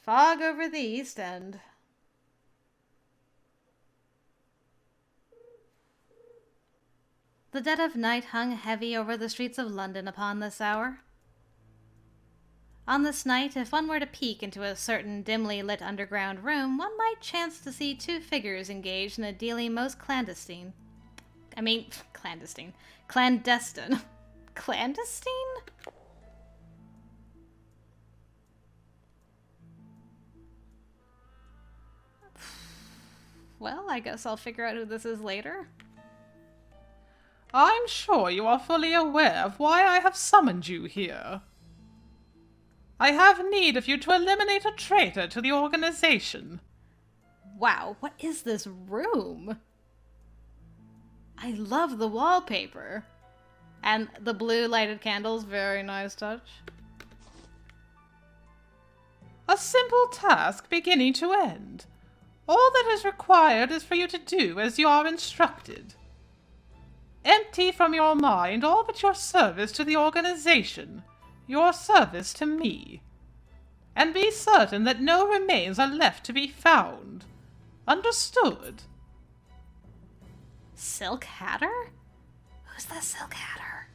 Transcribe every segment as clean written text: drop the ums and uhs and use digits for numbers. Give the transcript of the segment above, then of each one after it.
Fog over the East End. The dead of night hung heavy over the streets of London upon this hour. On this night, if one were to peek into a certain dimly lit underground room, one might chance to see two figures engaged in a dealing most clandestine. Clandestine. Clandestine. Clandestine? Well, I guess I'll figure out who this is later. I'm sure you are fully aware of why I have summoned you here. I have need of you to eliminate a traitor to the organization. Wow, what is this room? I love the wallpaper. And the blue lighted candles, very nice touch. A simple task beginning to end. All that is required is for you to do as you are instructed. Empty from your mind all but your service to the organization, your service to me. And be certain that no remains are left to be found. Understood? Silk Hatter? Who's the Silk Hatter?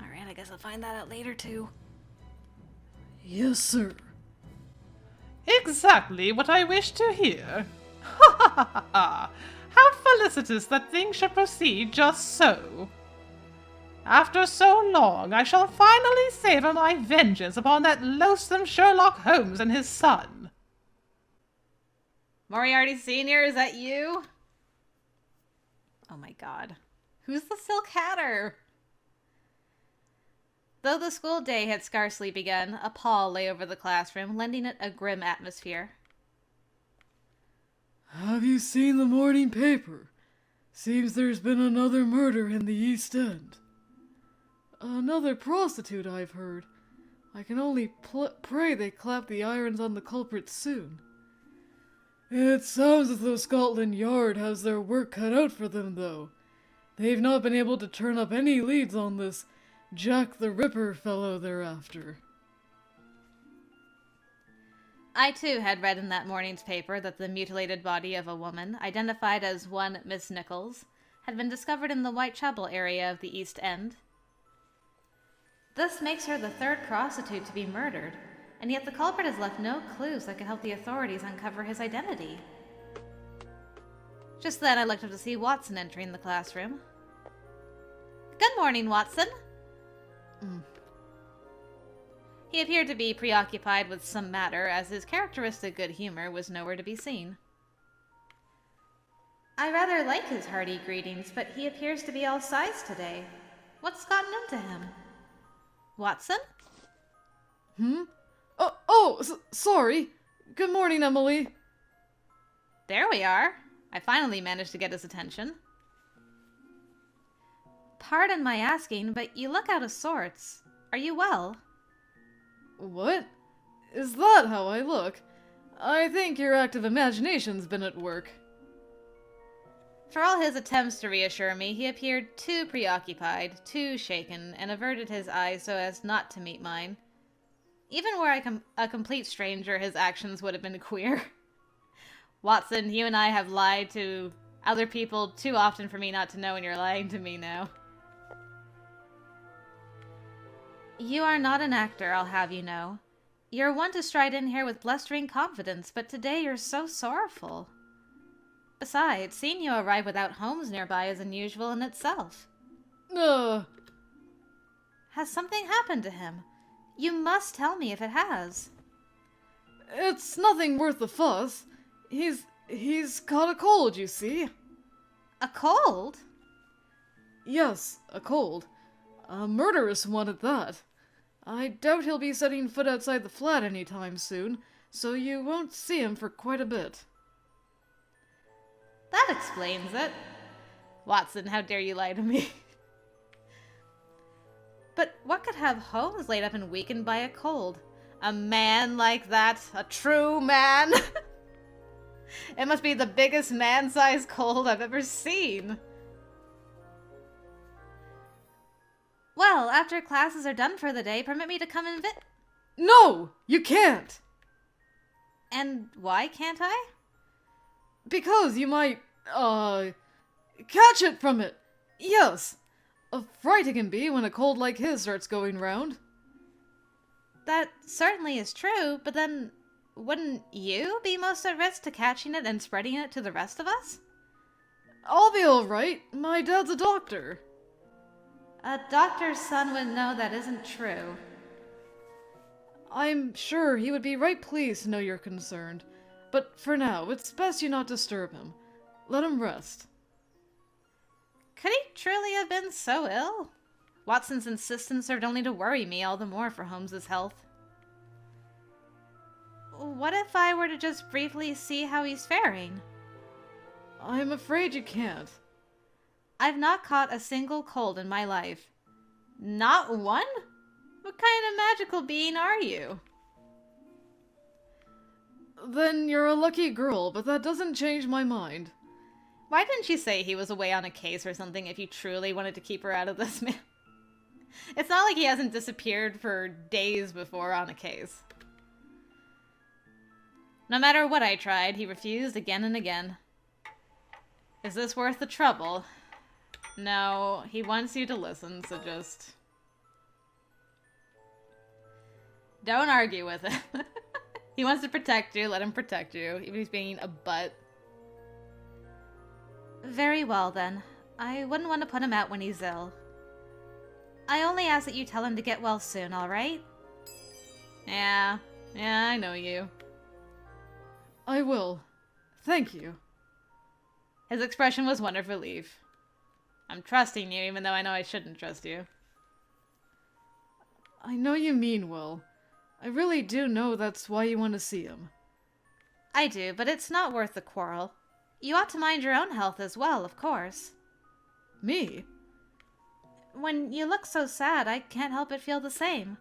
Alright, I guess I'll find that out later too. Yes, sir. Exactly what I wish to hear. Ha ha ha ha ha! How felicitous that things should proceed just so. After so long, I shall finally savor my vengeance upon that loathsome Sherlock Holmes and his son. Moriarty Sr., is that you? Oh my god. Who's the Silk Hatter? Though the school day had scarcely begun, a pall lay over the classroom, lending it a grim atmosphere. Have you seen the morning paper? Seems there's been another murder in the East End. Another prostitute, I've heard. I can only pray they clap the irons on the culprit soon. It sounds as though Scotland Yard has their work cut out for them, though. They've not been able to turn up any leads on this Jack the Ripper fellow they're after. I too had read in that morning's paper that the mutilated body of a woman, identified as one Miss Nichols, had been discovered in the Whitechapel area of the East End. This makes her the third prostitute to be murdered, and yet the culprit has left no clues that could help the authorities uncover his identity. Just then I looked up to see Watson entering the classroom. Good morning, Watson. He appeared to be preoccupied with some matter, as his characteristic good humor was nowhere to be seen. I rather like his hearty greetings, but he appears to be all sighs today. What's gotten into him? Watson? Sorry. Good morning, Emily. There we are. I finally managed to get his attention. Pardon my asking, but you look out of sorts. Are you well? What? Is that how I look? I think your active imagination's been at work. For all his attempts to reassure me, he appeared too preoccupied, too shaken, and averted his eyes so as not to meet mine. Even were I a complete stranger, his actions would have been queer. Watson, you and I have lied to other people too often for me not to know, and you're lying to me now. You are not an actor, I'll have you know. You're one to stride in here with blustering confidence, but today you're so sorrowful. Besides, seeing you arrive without Holmes nearby is unusual in itself. Has something happened to him? You must tell me if it has. It's nothing worth the fuss. He's caught a cold, you see. A cold? Yes, a cold. A murderous one at that. I doubt he'll be setting foot outside the flat anytime soon, so you won't see him for quite a bit. That explains it. Watson, how dare you lie to me? But what could have Holmes laid up and weakened by a cold? A man like that? A true man? It must be the biggest man-sized cold I've ever seen. Well, after classes are done for the day, permit me to come and No! You can't! And why can't I? Because you might, catch it from it. Yes. A fright it can be when a cold like his starts going round. That certainly is true, but then wouldn't you be most at risk to catching it and spreading it to the rest of us? I'll be alright. My dad's a doctor. A doctor's son would know that isn't true. I'm sure he would be right pleased to know you're concerned. But for now, it's best you not disturb him. Let him rest. Could he truly have been so ill? Watson's insistence served only to worry me all the more for Holmes's health. What if I were to just briefly see how he's faring? I'm afraid you can't. I've not caught a single cold in my life. Not one? What kind of magical being are you? Then you're a lucky girl, but that doesn't change my mind. Why didn't she say he was away on a case or something if you truly wanted to keep her out of this, man? It's not like he hasn't disappeared for days before on a case. No matter what I tried, he refused again and again. Is this worth the trouble? No, he wants you to listen, so just... don't argue with him. He wants to protect you, let him protect you, even if he's being a butt. Very well, then. I wouldn't want to put him out when he's ill. I only ask that you tell him to get well soon, alright? Yeah, I know you. I will. Thank you. His expression was one of relief. I'm trusting you, even though I know I shouldn't trust you. I know you mean well. I really do know that's why you want to see him. I do, but it's not worth the quarrel. You ought to mind your own health as well, of course. Me? When you look so sad, I can't help but feel the same.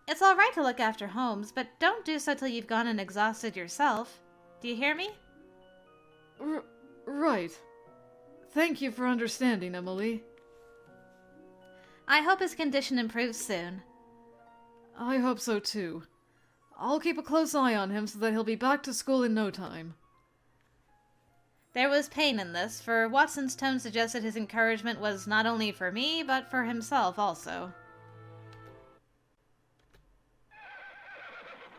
It's all right to look after Holmes, but don't do so till you've gone and exhausted yourself. Do you hear me? Right. Thank you for understanding, Emily. I hope his condition improves soon. I hope so too. I'll keep a close eye on him so that he'll be back to school in no time. There was pain in this, for Watson's tone suggested his encouragement was not only for me, but for himself also.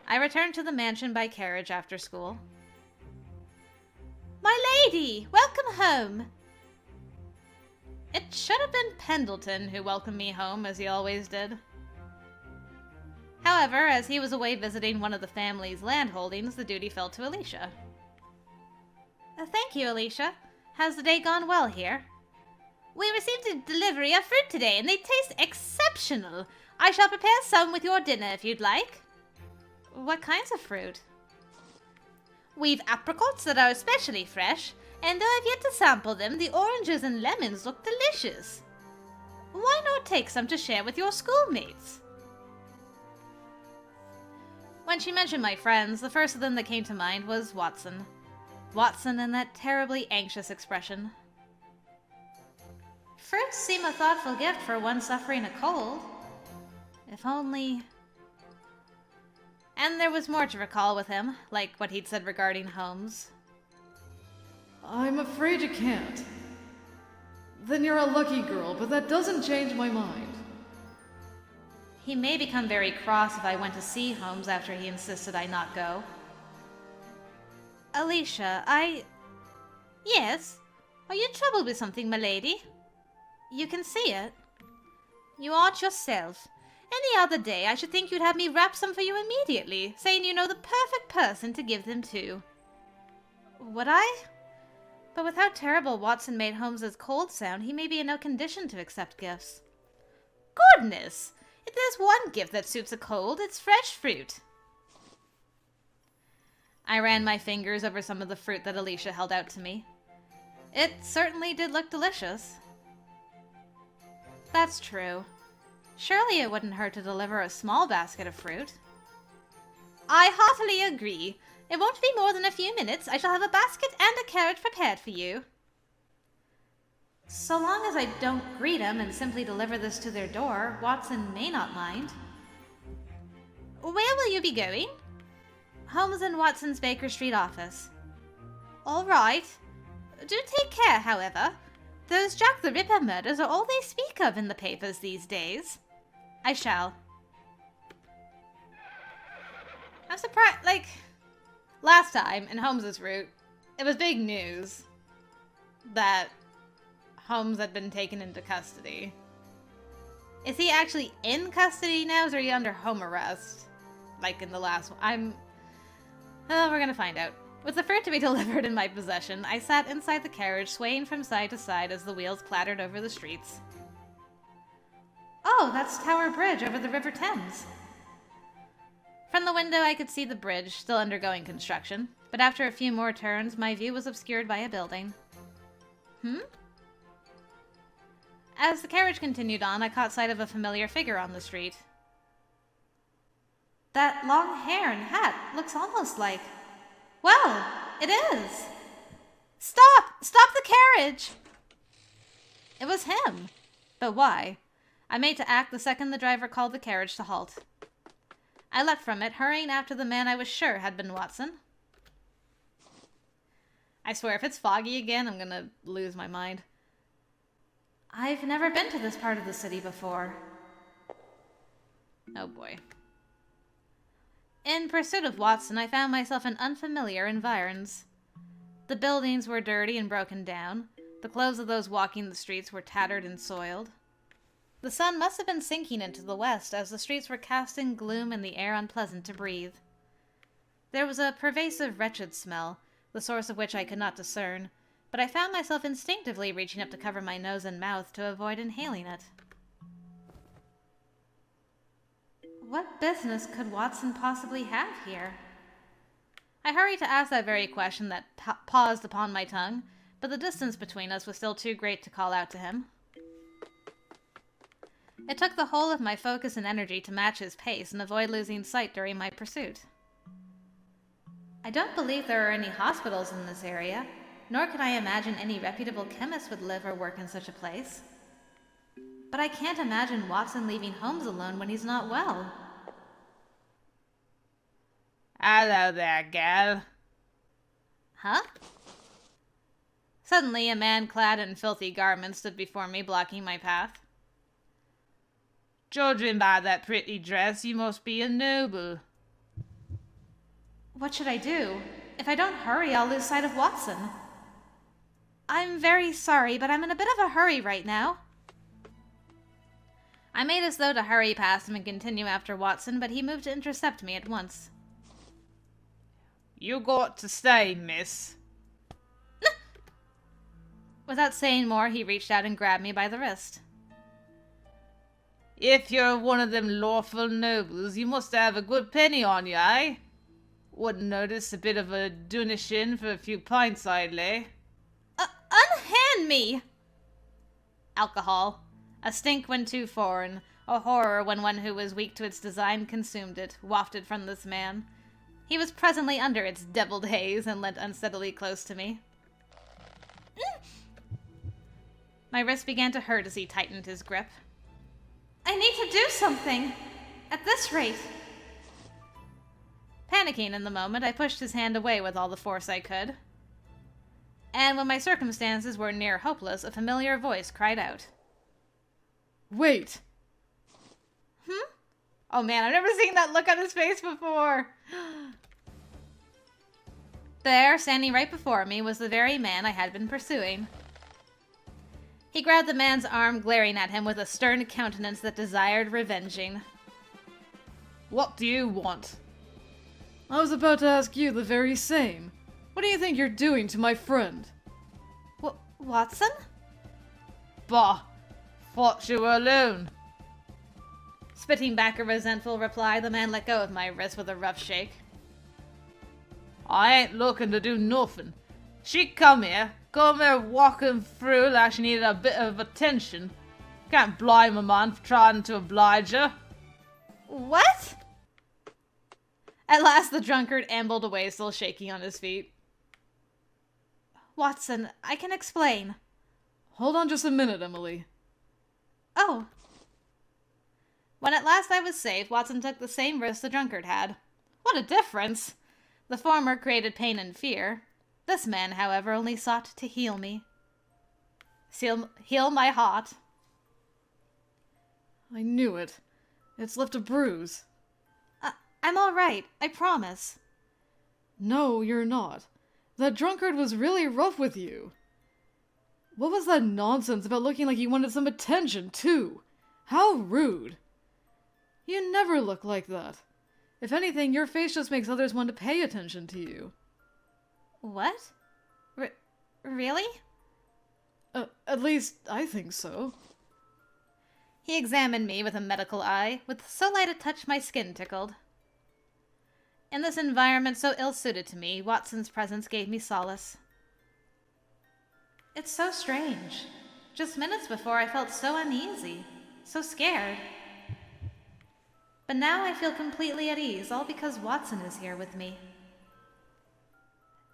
I returned to the mansion by carriage after school. My lady! Welcome home! It should have been Pendleton who welcomed me home, as he always did. However, as he was away visiting one of the family's land holdings, the duty fell to Alicia. Thank you, Alicia. Has the day gone well here? We received a delivery of fruit today, and they taste exceptional. I shall prepare some with your dinner if you'd like. What kinds of fruit? We've apricots that are especially fresh, and though I've yet to sample them, the oranges and lemons look delicious. Why not take some to share with your schoolmates? When she mentioned my friends, the first of them that came to mind was Watson. Watson and that terribly anxious expression. Fruits seem a thoughtful gift for one suffering a cold. If only... And there was more to recall with him, like what he'd said regarding Holmes. I'm afraid you can't. Then you're a lucky girl, but that doesn't change my mind. He may become very cross if I went to see Holmes after he insisted I not go. Alicia, Yes? Are you troubled with something, my lady? You can see it. You aren't yourself. Any other day, I should think you'd have me wrap some for you immediately, saying you know the perfect person to give them to. Would I? But with how terrible Watson made Holmes's cold sound, he may be in no condition to accept gifts. Goodness! If there's one gift that suits a cold, it's fresh fruit. I ran my fingers over some of the fruit that Alicia held out to me. It certainly did look delicious. That's true. Surely it wouldn't hurt to deliver a small basket of fruit. I heartily agree. It won't be more than a few minutes. I shall have a basket and a carriage prepared for you. So long as I don't greet them and simply deliver this to their door, Watson may not mind. Where will you be going? Holmes and Watson's Baker Street office. All right. Do take care, however. Those Jack the Ripper murders are all they speak of in the papers these days. I shall. I'm surprised, last time in Holmes's route, it was big news that Holmes had been taken into custody. Is he actually in custody now, or is he under home arrest? Like in the last one? We're gonna find out. With the fruit to be delivered in my possession, I sat inside the carriage, swaying from side to side as the wheels clattered over the streets. Oh, that's Tower Bridge over the River Thames. From the window, I could see the bridge, still undergoing construction, but after a few more turns, my view was obscured by a building. As the carriage continued on, I caught sight of a familiar figure on the street. That long hair and hat looks almost like... Well, it is! Stop! Stop the carriage! It was him. But why? I made to act the second the driver called the carriage to halt. I leapt from it, hurrying after the man I was sure had been Watson. I swear, if it's foggy again, I'm gonna lose my mind. I've never been to this part of the city before. Oh boy. In pursuit of Watson, I found myself in unfamiliar environs. The buildings were dirty and broken down. The clothes of those walking the streets were tattered and soiled. The sun must have been sinking into the west as the streets were casting gloom and the air unpleasant to breathe. There was a pervasive, wretched smell, the source of which I could not discern, but I found myself instinctively reaching up to cover my nose and mouth to avoid inhaling it. What business could Watson possibly have here? I hurried to ask that very question that paused upon my tongue, but the distance between us was still too great to call out to him. It took the whole of my focus and energy to match his pace and avoid losing sight during my pursuit. I don't believe there are any hospitals in this area, nor could I imagine any reputable chemist would live or work in such a place. But I can't imagine Watson leaving Holmes alone when he's not well. Hello there, gal. Huh? Suddenly, a man clad in filthy garments stood before me, blocking my path. Judging by that pretty dress, you must be a noble. What should I do? If I don't hurry, I'll lose sight of Watson. I'm very sorry, but I'm in a bit of a hurry right now. I made as though to hurry past him and continue after Watson, but he moved to intercept me at once. You got to stay, miss. Without saying more, he reached out and grabbed me by the wrist. If you're one of them lawful nobles, you must have a good penny on you, eh? Wouldn't notice a bit of a donation for a few pints I'd lay. Unhand me! Alcohol. A stink when too foreign, a horror when one who was weak to its design consumed it, wafted from this man. He was presently under its deviled haze and leant unsteadily close to me. My wrist began to hurt as he tightened his grip. I need to do something! At this rate! Panicking in the moment, I pushed his hand away with all the force I could. And when my circumstances were near hopeless, a familiar voice cried out. Wait! Oh man, I've never seen that look on his face before! There, standing right before me, was the very man I had been pursuing. He grabbed the man's arm, glaring at him with a stern countenance that desired revenging. What do you want? I was about to ask you the very same. What do you think you're doing to my friend? Watson? Bah! Thought you were alone. Spitting back a resentful reply, the man let go of my wrist with a rough shake. I ain't looking to do nothing. She come here walking through like she needed a bit of attention. Can't blame a man for trying to oblige her. What? At last the drunkard ambled away, still shaking on his feet. Watson, I can explain. Hold on just a minute, Emily. Oh. When at last I was safe, Watson took the same risk the drunkard had. What a difference! The former created pain and fear. This man, however, only sought to heal me. Heal my heart. I knew it. It's left a bruise. I'm all right, I promise. No, you're not. That drunkard was really rough with you. What was that nonsense about looking like you wanted some attention, too? How rude. You never look like that. If anything, your face just makes others want to pay attention to you. What? Really? At least, I think so. He examined me with a medical eye, with so light a touch my skin tickled. In this environment so ill-suited to me, Watson's presence gave me solace. It's so strange. Just minutes before I felt so uneasy, so scared. But now I feel completely at ease, all because Watson is here with me.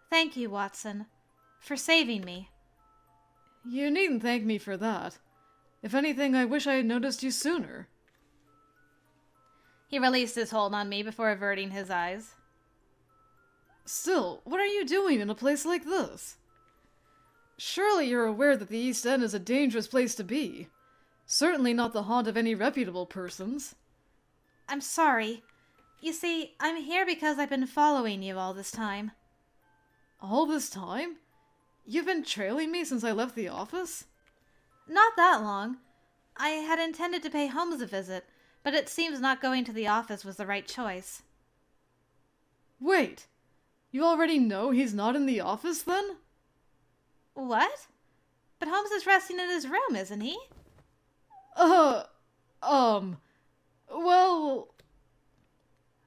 Thank you, Watson, for saving me. You needn't thank me for that. If anything, I wish I had noticed you sooner. He released his hold on me before averting his eyes. Still, what are you doing in a place like this? Surely you're aware that the East End is a dangerous place to be. Certainly not the haunt of any reputable persons. I'm sorry. You see, I'm here because I've been following you all this time. All this time? You've been trailing me since I left the office? Not that long. I had intended to pay Holmes a visit, but it seems not going to the office was the right choice. Wait, you already know he's not in the office then? What? But Holmes is resting in his room, isn't he? Well...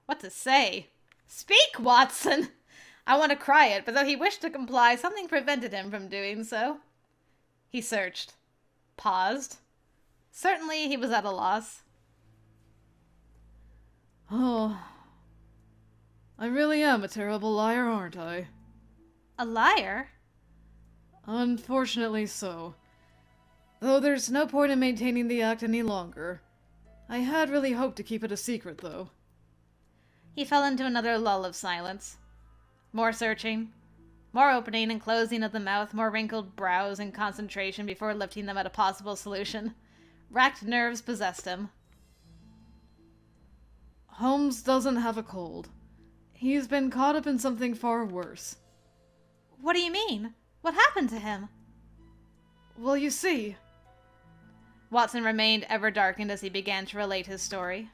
What to say? Speak, Watson! I want to cry it, but though he wished to comply, something prevented him from doing so. He searched. Paused. Certainly he was at a loss. Oh, I really am a terrible liar, aren't I? A liar? Unfortunately so. Though there's no point in maintaining the act any longer. I had really hoped to keep it a secret, though. He fell into another lull of silence. More searching. More opening and closing of the mouth, more wrinkled brows and concentration before lifting them at a possible solution. Racked nerves possessed him. Holmes doesn't have a cold. He's been caught up in something far worse. What do you mean? What happened to him? Well, you see... Watson remained ever darkened as he began to relate his story.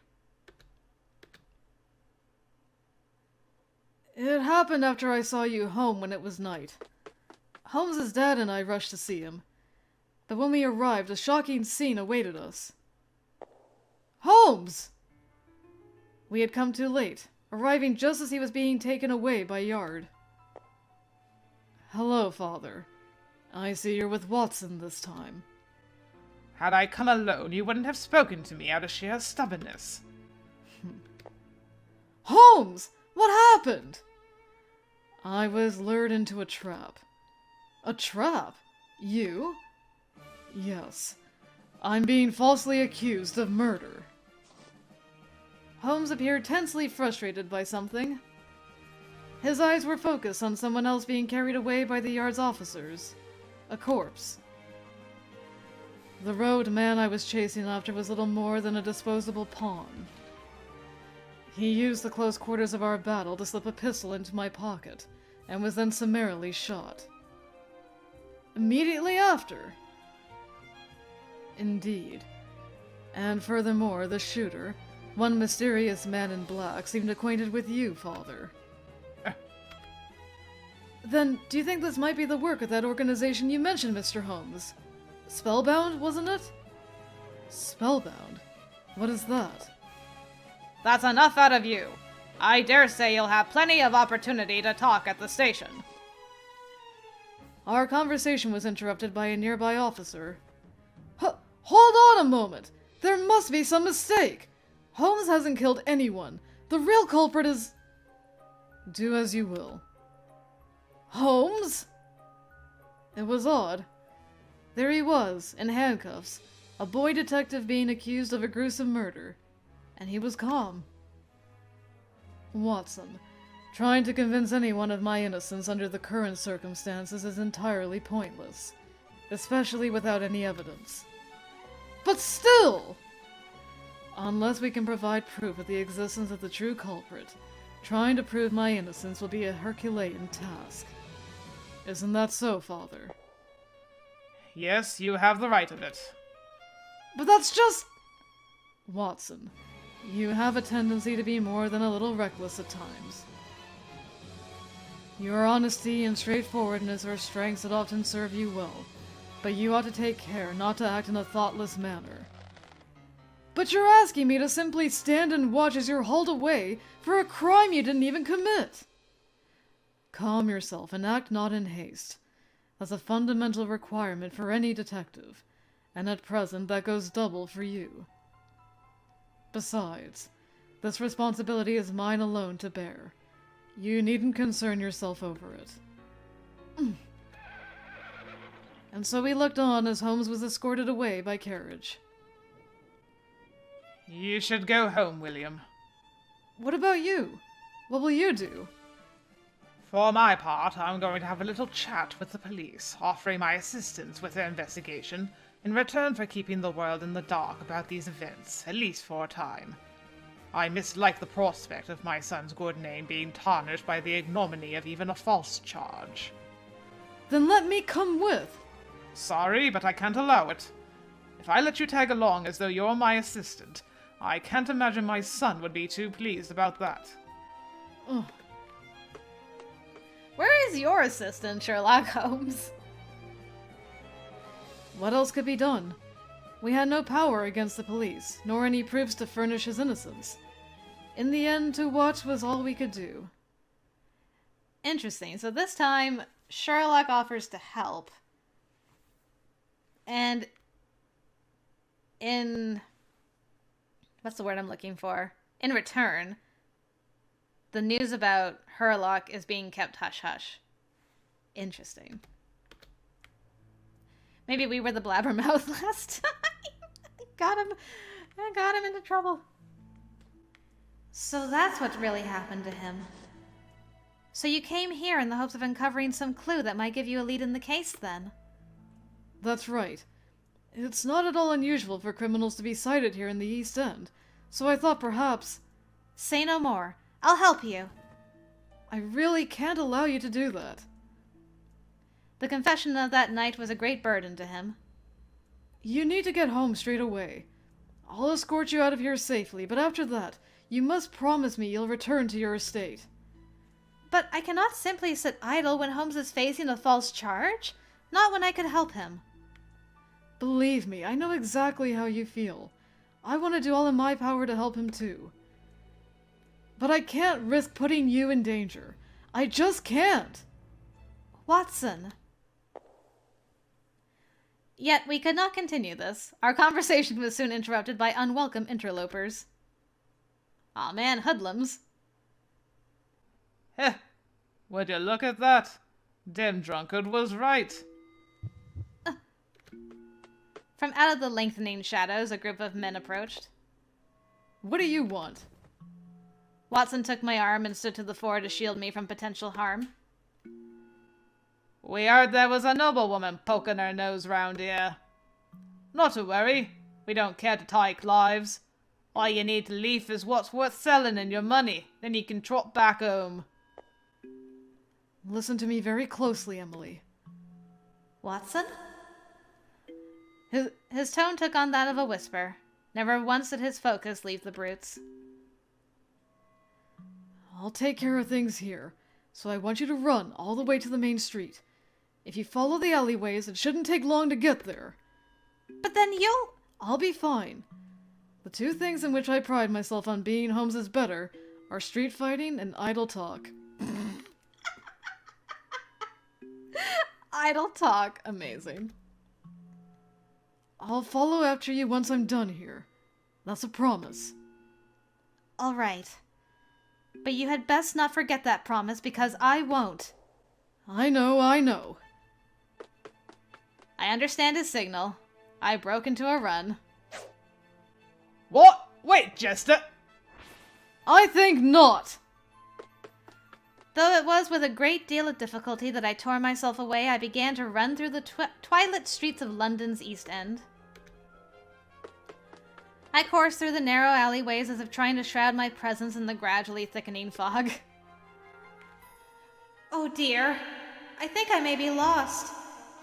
It happened after I saw you home when it was night. Holmes's dad and I rushed to see him. But when we arrived, a shocking scene awaited us. Holmes! We had come too late, arriving just as he was being taken away by Yard. Hello, Father. I see you're with Watson this time. Had I come alone, you wouldn't have spoken to me out of sheer stubbornness. Holmes! What happened? I was lured into a trap. A trap? You? Yes. I'm being falsely accused of murder. Holmes appeared tensely frustrated by something. His eyes were focused on someone else being carried away by the Yard's officers. A corpse. The road man I was chasing after was little more than a disposable pawn. He used the close quarters of our battle to slip a pistol into my pocket, and was then summarily shot. Immediately after. Indeed. And furthermore, the shooter, one mysterious man in black, seemed acquainted with you, Father. Then, do you think this might be the work of that organization you mentioned, Mr. Holmes? Spellbound, wasn't it? Spellbound? What is that? That's enough out of you. I dare say you'll have plenty of opportunity to talk at the station. Our conversation was interrupted by a nearby officer. Hold on a moment! There must be some mistake! Holmes hasn't killed anyone. The real culprit is... Do as you will. Holmes? It was odd. There he was, in handcuffs, a boy detective being accused of a gruesome murder. And he was calm. Watson, Trying to convince anyone of my innocence under the current circumstances is entirely pointless, especially without any evidence. But still! Unless we can provide proof of the existence of the true culprit, trying to prove my innocence will be a Herculean task. Isn't that so, Father? Yes, you have the right of it. But that's just... Watson, you have a tendency to be more than a little reckless at times. Your honesty and straightforwardness are strengths that often serve you well, but you ought to take care not to act in a thoughtless manner. But you're asking me to simply stand and watch as you're hauled away for a crime you didn't even commit. Calm yourself and act not in haste. That's a fundamental requirement for any detective, and at present that goes double for you. Besides, this responsibility is mine alone to bear. You needn't concern yourself over it. And so we looked on as Holmes was escorted away by carriage. You should go home, William. What about you? What will you do? For my part, I'm going to have a little chat with the police, offering my assistance with their investigation, in return for keeping the world in the dark about these events, at least for a time. I mislike the prospect of my son's good name being tarnished by the ignominy of even a false charge. Then let me come with. Sorry, but I can't allow it. If I let you tag along as though you're my assistant, I can't imagine my son would be too pleased about that. Oh. Where is your assistant, Sherlock Holmes? What else could be done? We had no power against the police, nor any proofs to furnish his innocence. In the end, to watch was all we could do. Interesting. So this time, Sherlock offers to help. And in... what's the word I'm looking for? In return, the news about Sherlock is being kept hush-hush. Interesting. Maybe we were the blabbermouth last time. I got him into trouble. So that's what really happened to him. So you came here in the hopes of uncovering some clue that might give you a lead in the case, then? That's right. It's not at all unusual for criminals to be cited here in the East End, so I thought perhaps... Say no more. I'll help you. I really can't allow you to do that. The confession of that night was a great burden to him. You need to get home straight away. I'll escort you out of here safely, but after that, you must promise me you'll return to your estate. But I cannot simply sit idle when Holmes is facing a false charge. Not when I could help him. Believe me, I know exactly how you feel. I want to do all in my power to help him too. But I can't risk putting you in danger. I just can't. Watson. Yet we could not continue this. Our conversation was soon interrupted by unwelcome interlopers. Aw man, hoodlums. Heh, would you look at that? Dim drunkard was right. From out of the lengthening shadows, a group of men approached. What do you want? Watson took my arm and stood to the fore to shield me from potential harm. We heard there was a noblewoman poking her nose round here. Not to worry, we don't care to take lives. All you need to leave is what's worth selling and your money, then you can trot back home. Listen to me very closely, Emily. Watson? His tone took on that of a whisper. Never once did his focus leave the brutes. I'll take care of things here, so I want you to run all the way to the main street. If you follow the alleyways, it shouldn't take long to get there. But then you'll... I'll be fine. The two things in which I pride myself on being Holmes' better are street fighting and idle talk. Idle talk. Amazing. I'll follow after you once I'm done here. That's a promise. All right. But you had best not forget that promise, because I won't. I know. I understand his signal. I broke into a run. What? Wait, Jester! I think not! Though it was with a great deal of difficulty that I tore myself away, I began to run through the twilit streets of London's East End. I coursed through the narrow alleyways as if trying to shroud my presence in the gradually thickening fog. Oh dear, I think I may be lost.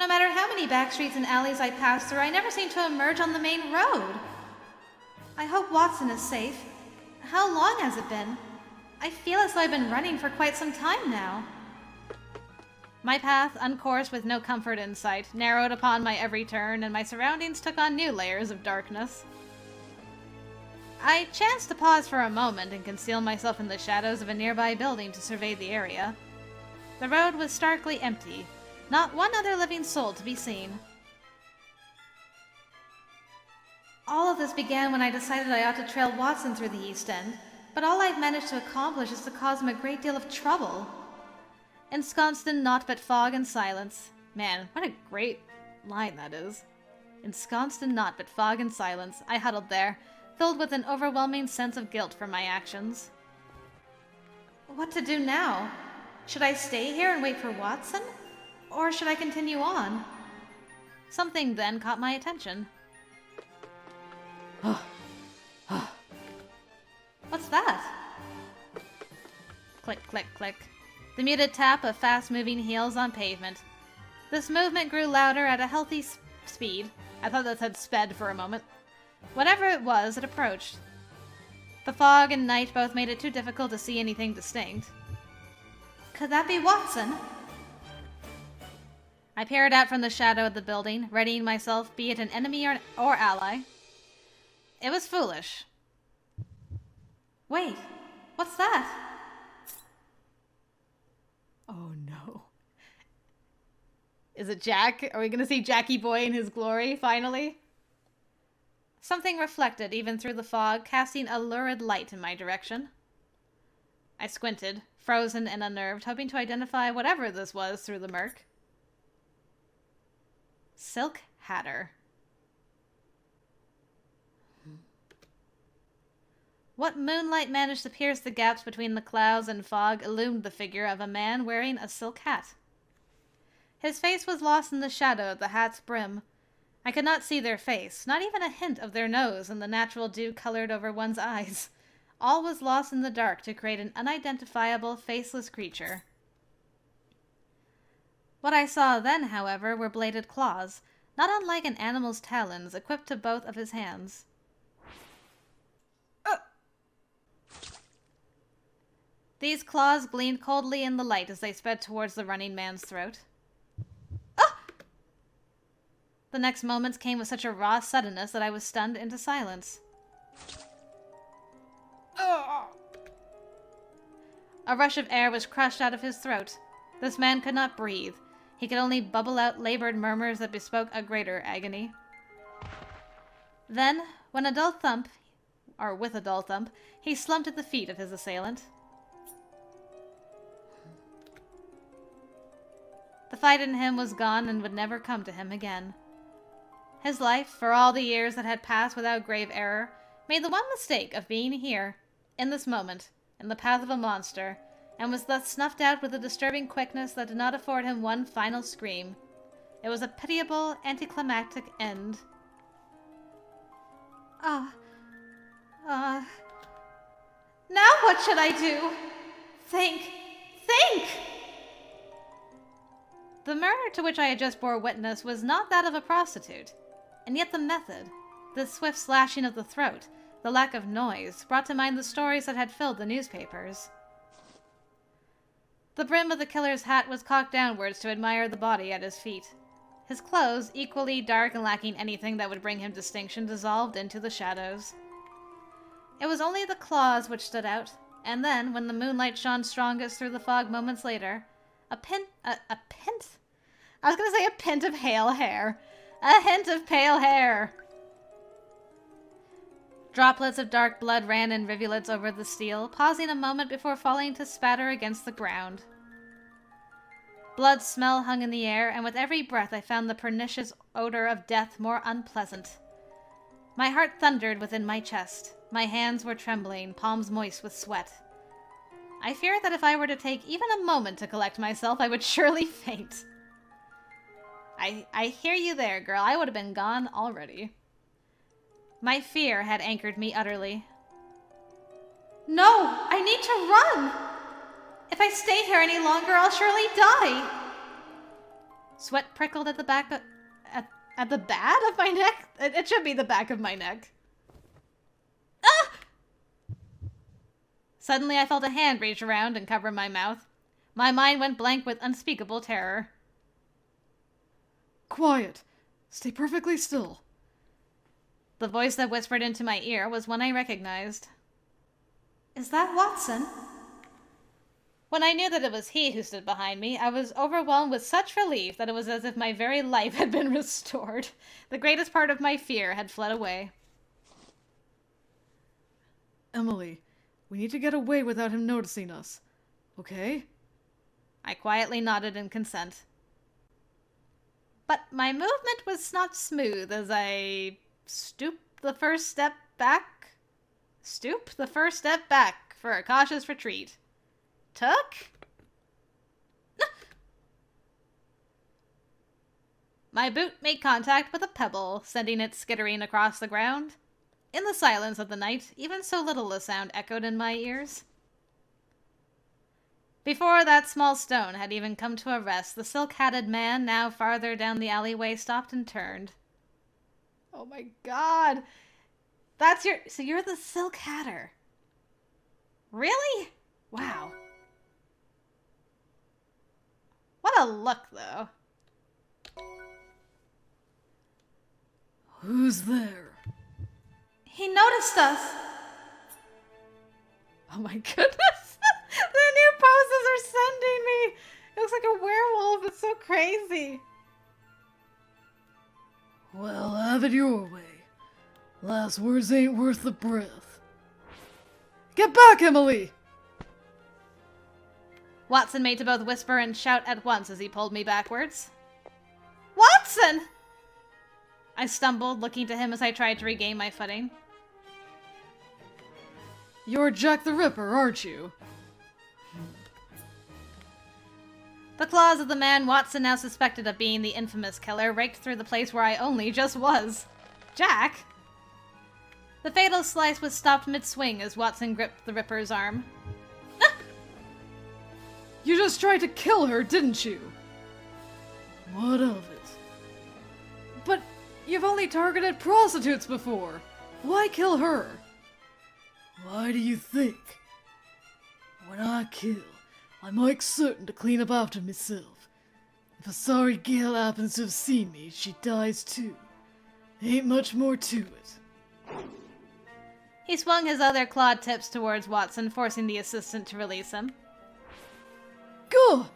No matter how many back streets and alleys I pass through, I never seem to emerge on the main road. I hope Watson is safe. How long has it been? I feel as though I've been running for quite some time now. My path, uncoursed with no comfort in sight, narrowed upon my every turn, and my surroundings took on new layers of darkness. I chanced to pause for a moment and conceal myself in the shadows of a nearby building to survey the area. The road was starkly empty, not one other living soul to be seen. All of this began when I decided I ought to trail Watson through the East End, but all I've managed to accomplish is to cause him a great deal of trouble. Ensconced in naught but fog and silence. Man, what a great line that is. Ensconced in naught but fog and silence, I huddled there, filled with an overwhelming sense of guilt for my actions. What to do now? Should I stay here and wait for Watson? Or should I continue on? Something then caught my attention. What's that? Click, click, click. The muted tap of fast-moving heels on pavement. This movement grew louder at a healthy speed. I thought that said sped for a moment. Whatever it was, it approached. The fog and night both made it too difficult to see anything distinct. Could that be Watson? I peered out from the shadow of the building, readying myself, be it an enemy or ally. It was foolish. Wait, what's that? Oh no. Is it Jack? Are we going to see Jackie Boy in his glory, finally? Something reflected even through the fog, casting a lurid light in my direction. I squinted, frozen and unnerved, hoping to identify whatever this was through the murk. Silk Hatter. What moonlight managed to pierce the gaps between the clouds and fog illumined the figure of a man wearing a silk hat. His face was lost in the shadow of the hat's brim. I could not see their face, not even a hint of their nose and the natural dew colored over one's eyes. All was lost in the dark to create an unidentifiable, faceless creature. What I saw then, however, were bladed claws, not unlike an animal's talons, equipped to both of his hands. These claws gleamed coldly in the light as they sped towards the running man's throat. Ah! The next moments came with such a raw suddenness that I was stunned into silence. A rush of air was crushed out of his throat. This man could not breathe. He could only bubble out labored murmurs that bespoke a greater agony. Then, with a dull thump, he slumped at the feet of his assailant. The fight in him was gone and would never come to him again. His life, for all the years that had passed without grave error, made the one mistake of being here, in this moment, in the path of a monster, and was thus snuffed out with a disturbing quickness that did not afford him one final scream. It was a pitiable, anticlimactic end. Now what should I do? Think! The murder to which I had just bore witness was not that of a prostitute, and yet the method, the swift slashing of the throat, the lack of noise, brought to mind the stories that had filled the newspapers. The brim of the killer's hat was cocked downwards to admire the body at his feet. His clothes, equally dark and lacking anything that would bring him distinction, dissolved into the shadows. It was only the claws which stood out, and then, when the moonlight shone strongest through the fog moments later, a pint of pale hair. A hint of pale hair. Droplets of dark blood ran in rivulets over the steel, pausing a moment before falling to spatter against the ground. Blood smell hung in the air, and with every breath I found the pernicious odor of death more unpleasant. My heart thundered within my chest. My hands were trembling, palms moist with sweat. I fear that if I were to take even a moment to collect myself, I would surely faint. I hear you there, girl. I would have been gone already. My fear had anchored me utterly. No, I need to run! If I stay here any longer, I'll surely die! Sweat prickled at the back of... At the back of my neck? It should be the back of my neck. Ah! Suddenly I felt a hand reach around and cover my mouth. My mind went blank with unspeakable terror. Quiet. Stay perfectly still. The voice that whispered into my ear was one I recognized. Is that Watson? When I knew that it was he who stood behind me, I was overwhelmed with such relief that it was as if my very life had been restored. The greatest part of my fear had fled away. Emily, we need to get away without him noticing us. Okay? I quietly nodded in consent. But my movement was not smooth as I stooped the first step back for a cautious retreat. Took? My boot made contact with a pebble, sending it skittering across the ground. In the silence of the night, even so little a sound echoed in my ears. Before that small stone had even come to a rest, the silk-hatted man, now farther down the alleyway, stopped and turned. Oh my god! So you're the Silk Hatter. Really? Wow. What a look, though. Who's there? He noticed us. Oh my goodness. The new poses are sending me. It looks like a werewolf. It's so crazy. Well, have it your way. Last words ain't worth the breath. Get back, Emily! Watson made to both whisper and shout at once as he pulled me backwards. Watson! I stumbled, looking to him as I tried to regain my footing. You're Jack the Ripper, aren't you? The claws of the man Watson now suspected of being the infamous killer raked through the place where I only just was. Jack? The fatal slice was stopped mid-swing as Watson gripped the Ripper's arm. You just tried to kill her, didn't you? What of it? But you've only targeted prostitutes before. Why kill her? Why do you think? When I kill, I make certain to clean up after myself. If a sorry girl happens to have seen me, she dies too. Ain't much more to it. He swung his other clawed tips towards Watson, forcing the assistant to release him. Go!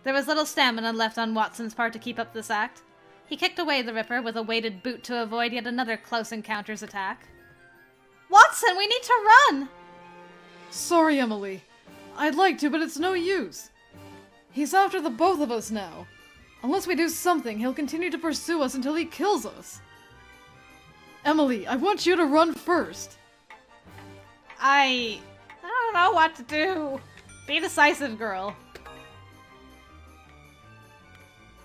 There was little stamina left on Watson's part to keep up this act. He kicked away the Ripper with a weighted boot to avoid yet another close encounters attack. Watson, we need to run! Sorry, Emily. I'd like to, but it's no use. He's after the both of us now. Unless we do something, he'll continue to pursue us until he kills us. Emily, I want you to run first. I don't know what to do. Be decisive, girl.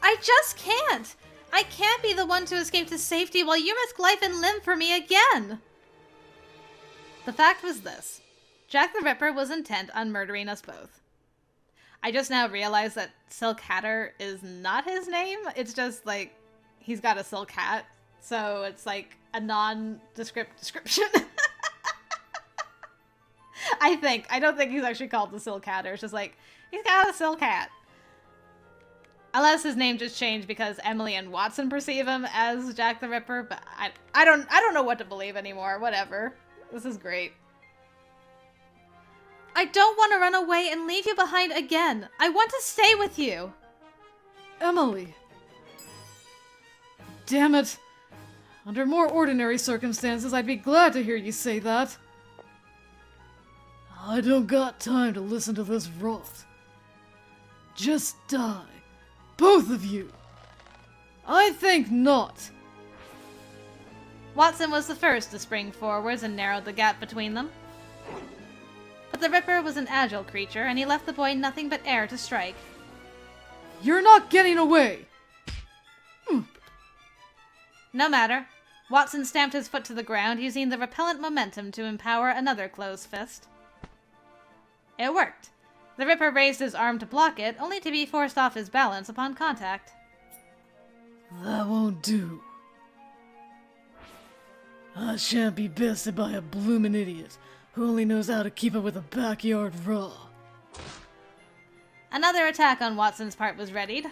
I just can't. I can't be the one to escape to safety while you risk life and limb for me again. The fact was this. Jack the Ripper was intent on murdering us both. I just now realized that Silk Hatter is not his name. It's just like, he's got a silk hat. So it's like a nondescript description. I don't think he's actually called the Silk Hatter. It's just like, he's got a silk hat. Unless his name just changed because Emily and Watson perceive him as Jack the Ripper, but I don't know what to believe anymore. Whatever. This is great. I don't want to run away and leave you behind again. I want to stay with you. Emily. Damn it. Under more ordinary circumstances, I'd be glad to hear you say that. I don't got time to listen to this rot. Just die. Both of you. I think not. Watson was the first to spring forwards and narrowed the gap between them. But the Ripper was an agile creature, and he left the boy nothing but air to strike. You're not getting away! No matter. Watson stamped his foot to the ground, using the repellent momentum to empower another closed fist. It worked. The Ripper raised his arm to block it, only to be forced off his balance upon contact. That won't do. I shan't be bested by a bloomin' idiot who only knows how to keep up with a backyard raw. Another attack on Watson's part was readied,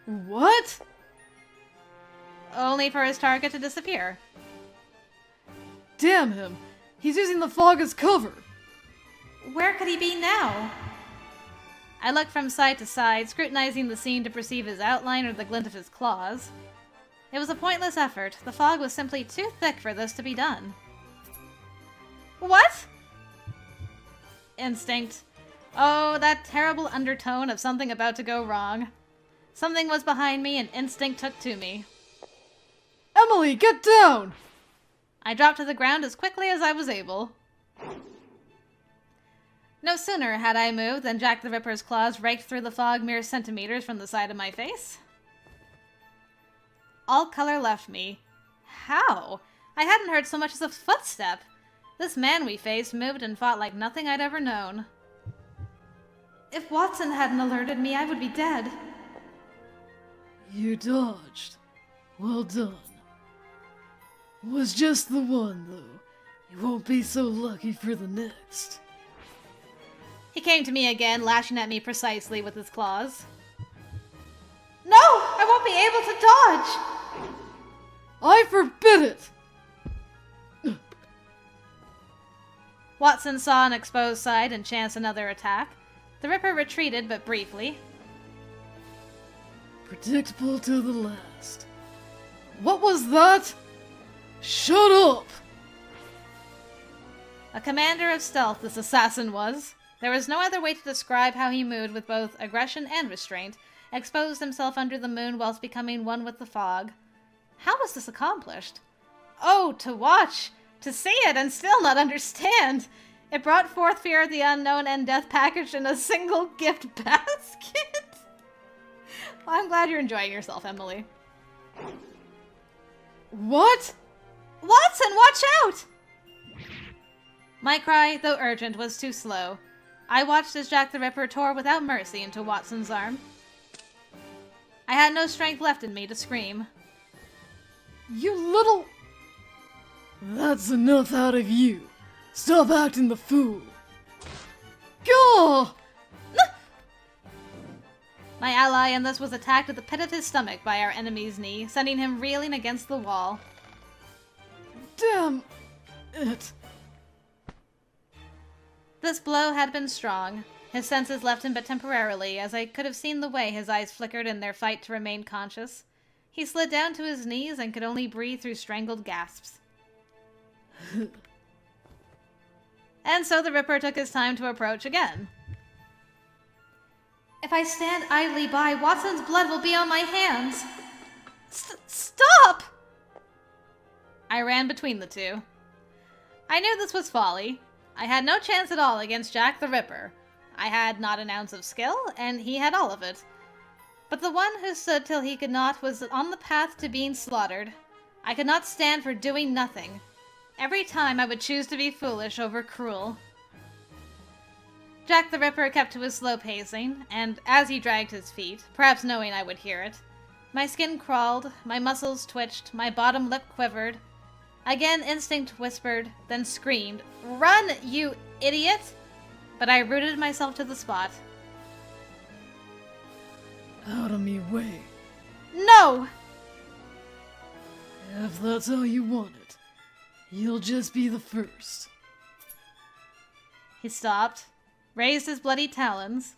What? only for his target to disappear. Damn him! He's using the fog as cover! Where could he be now? I looked from side to side, scrutinizing the scene to perceive his outline or the glint of his claws. It was a pointless effort. The fog was simply too thick for this to be done. What? Instinct. Oh, that terrible undertone of something about to go wrong. Something was behind me and instinct took to me. Emily, get down! I dropped to the ground as quickly as I was able. No sooner had I moved than Jack the Ripper's claws raked through the fog mere centimeters from the side of my face. All color left me. How? I hadn't heard so much as a footstep. This man we faced moved and fought like nothing I'd ever known. If Watson hadn't alerted me, I would be dead. You dodged. Well done. Was just the one, though. You won't be so lucky for the next. He came to me again, lashing at me precisely with his claws. No! I won't be able to dodge! I forbid it! Watson saw an exposed side and chanced another attack. The Ripper retreated, but briefly. Predictable to the last. What was that? Shut up! A commander of stealth, this assassin was. There was no other way to describe how he moved with both aggression and restraint, exposed himself under the moon whilst becoming one with the fog. How was this accomplished? Oh, to watch! To see it and still not understand! It brought forth fear of the unknown and death packaged in a single gift basket! Well, I'm glad you're enjoying yourself, Emily. What? Watson, watch out! My cry, though urgent, was too slow. I watched as Jack the Ripper tore without mercy into Watson's arm. I had no strength left in me to scream. You little... That's enough out of you. Stop acting the fool. Go! My ally in this was attacked at the pit of his stomach by our enemy's knee, sending him reeling against the wall. Damn it. This blow had been strong. His senses left him but temporarily, as I could have seen the way his eyes flickered in their fight to remain conscious. He slid down to his knees and could only breathe through strangled gasps. And so the Ripper took his time to approach again. If I stand idly by, Watson's blood will be on my hands. Stop! I ran between the two. I knew this was folly. I had no chance at all against Jack the Ripper. I had not an ounce of skill, and he had all of it. But the one who stood till he could not was on the path to being slaughtered. I could not stand for doing nothing. Every time I would choose to be foolish over cruel. Jack the Ripper kept to his slow pacing, and as he dragged his feet, perhaps knowing I would hear it, my skin crawled, my muscles twitched, my bottom lip quivered. Again instinct whispered, then screamed, "Run, you idiot!" But I rooted myself to the spot. Out of me way. No! If that's how you want it, you'll just be the first. He stopped, raised his bloody talons.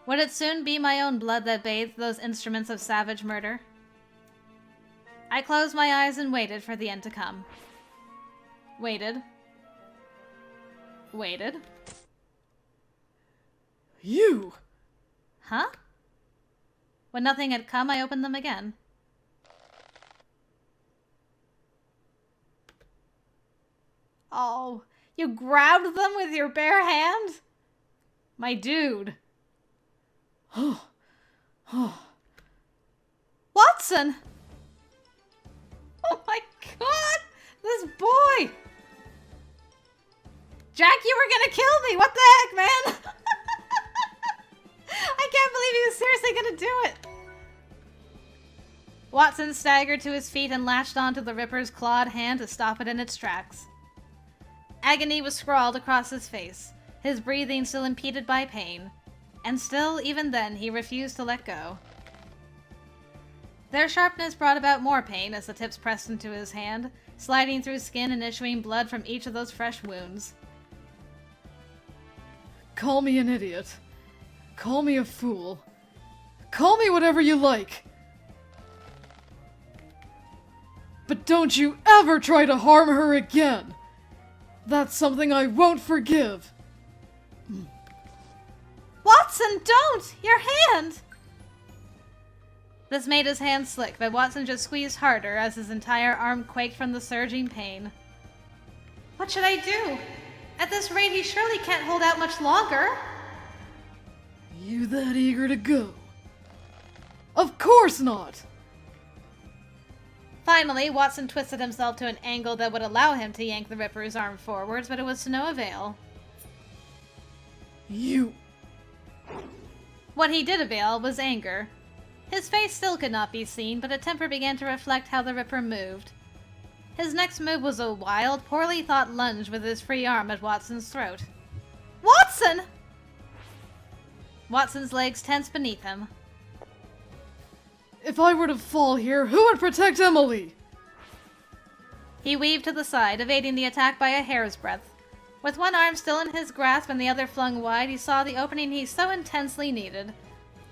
Would it soon be my own blood that bathed those instruments of savage murder? I closed my eyes and waited for the end to come. Waited. Waited. You! Huh? When nothing had come, I opened them again. Oh, You grabbed them with your bare hand? My dude. Watson! Oh my god! This boy! Jack, you were gonna kill me! What the heck, man? I can't believe he was seriously gonna do it! Watson staggered to his feet and latched onto the Ripper's clawed hand to stop it in its tracks. Agony was scrawled across his face, his breathing still impeded by pain, and still, even then, he refused to let go. Their sharpness brought about more pain as the tips pressed into his hand, sliding through skin and issuing blood from each of those fresh wounds. Call me an idiot. Call me a fool. Call me whatever you like. But don't you ever try to harm her again! That's something I won't forgive! Watson, don't! Your hand! This made his hand slick, but Watson just squeezed harder as his entire arm quaked from the surging pain. What should I do? At this rate, he surely can't hold out much longer. You that eager to go? Of course not! Finally, Watson twisted himself to an angle that would allow him to yank the Ripper's arm forwards, but it was to no avail. You... What he did avail was anger. His face still could not be seen, but a temper began to reflect how the Ripper moved. His next move was a wild, poorly thought lunge with his free arm at Watson's throat. Watson! Watson's legs tensed beneath him. If I were to fall here, who would protect Emily? He weaved to the side, evading the attack by a hair's breadth. With one arm still in his grasp and the other flung wide, he saw the opening he so intensely needed.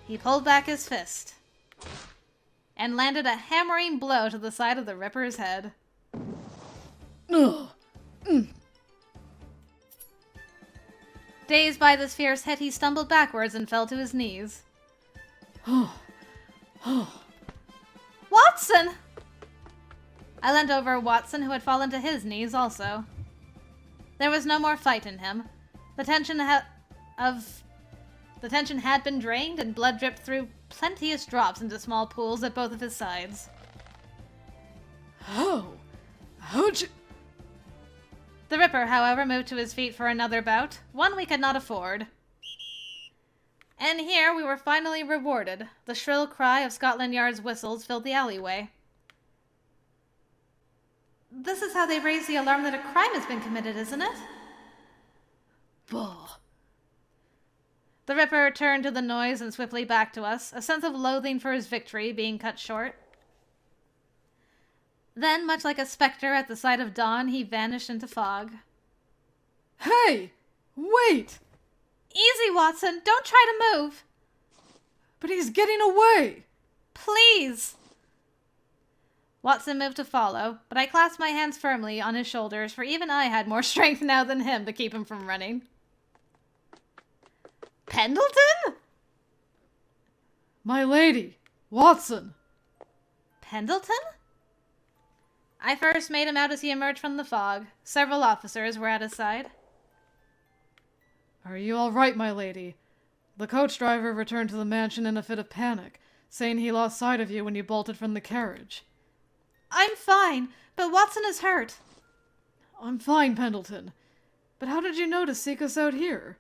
He pulled back his fist and landed a hammering blow to the side of the Ripper's head. Ugh. Dazed by this fierce hit, he stumbled backwards and fell to his knees. Watson! I leant over Watson, who had fallen to his knees also. There was no more fight in him. The tension had been drained, and blood dripped through plenteous drops into small pools at both of his sides. How'd you... The Ripper, however, moved to his feet for another bout, one we could not afford. And here we were finally rewarded. The shrill cry of Scotland Yard's whistles filled the alleyway. This is how they raise the alarm that a crime has been committed, isn't it? Bah. The Ripper turned to the noise and swiftly back to us, a sense of loathing for his victory being cut short. Then, much like a specter at the sight of dawn, he vanished into fog. Hey! Wait! Easy, Watson! Don't try to move! But he's getting away! Please! Watson moved to follow, but I clasped my hands firmly on his shoulders, for even I had more strength now than him to keep him from running. Pendleton? My lady! Watson! Pendleton? I first made him out as he emerged from the fog. Several officers were at his side. Are you all right, my lady? The coach driver returned to the mansion in a fit of panic, saying he lost sight of you when you bolted from the carriage. I'm fine, but Watson is hurt. I'm fine, Pendleton. But how did you know to seek us out here?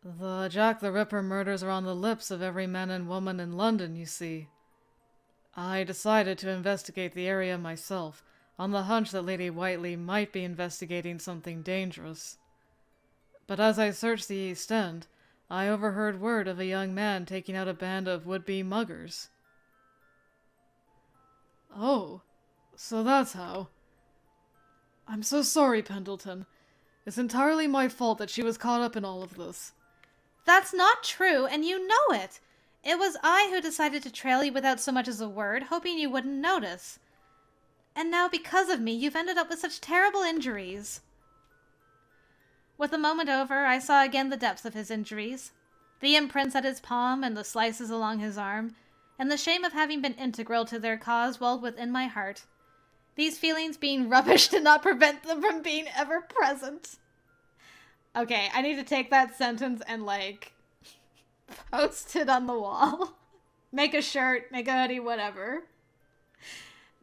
The Jack the Ripper murders are on the lips of every man and woman in London, you see. I decided to investigate the area myself, on the hunch that Lady Whiteley might be investigating something dangerous. But as I searched the East End, I overheard word of a young man taking out a band of would-be muggers. Oh, so that's how. I'm so sorry, Pendleton. It's entirely my fault that she was caught up in all of this. That's not true, and you know it. It was I who decided to trail you without so much as a word, hoping you wouldn't notice. And now, because of me, you've ended up with such terrible injuries. With the moment over, I saw again the depths of his injuries. The imprints at his palm and the slices along his arm, and the shame of having been integral to their cause welled within my heart. These feelings being rubbish did not prevent them from being ever present. Okay, I need to take that sentence and, like, post it on the wall. Make a shirt, make a hoodie, whatever.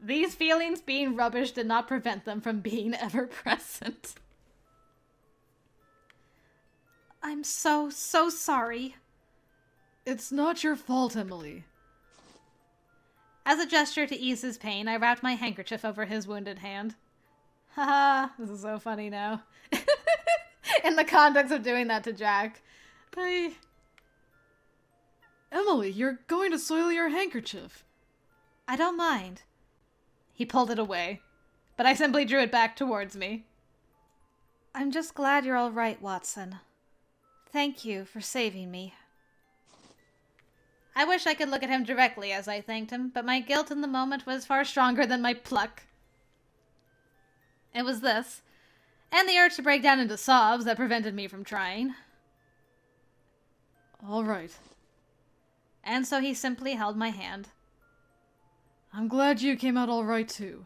These feelings being rubbish did not prevent them from being ever present. I'm so sorry. It's not your fault, Emily. As a gesture to ease his pain, I wrapped my handkerchief over his wounded hand. Haha, this is so funny now. In the context of doing that to Jack. Emily, you're going to soil your handkerchief. I don't mind. He pulled it away, but I simply drew it back towards me. I'm just glad you're all right, Watson. Thank you for saving me. I wish I could look at him directly as I thanked him, but my guilt in the moment was far stronger than my pluck. It was this, and the urge to break down into sobs that prevented me from trying. All right. And so he simply held my hand. I'm glad you came out all right, too.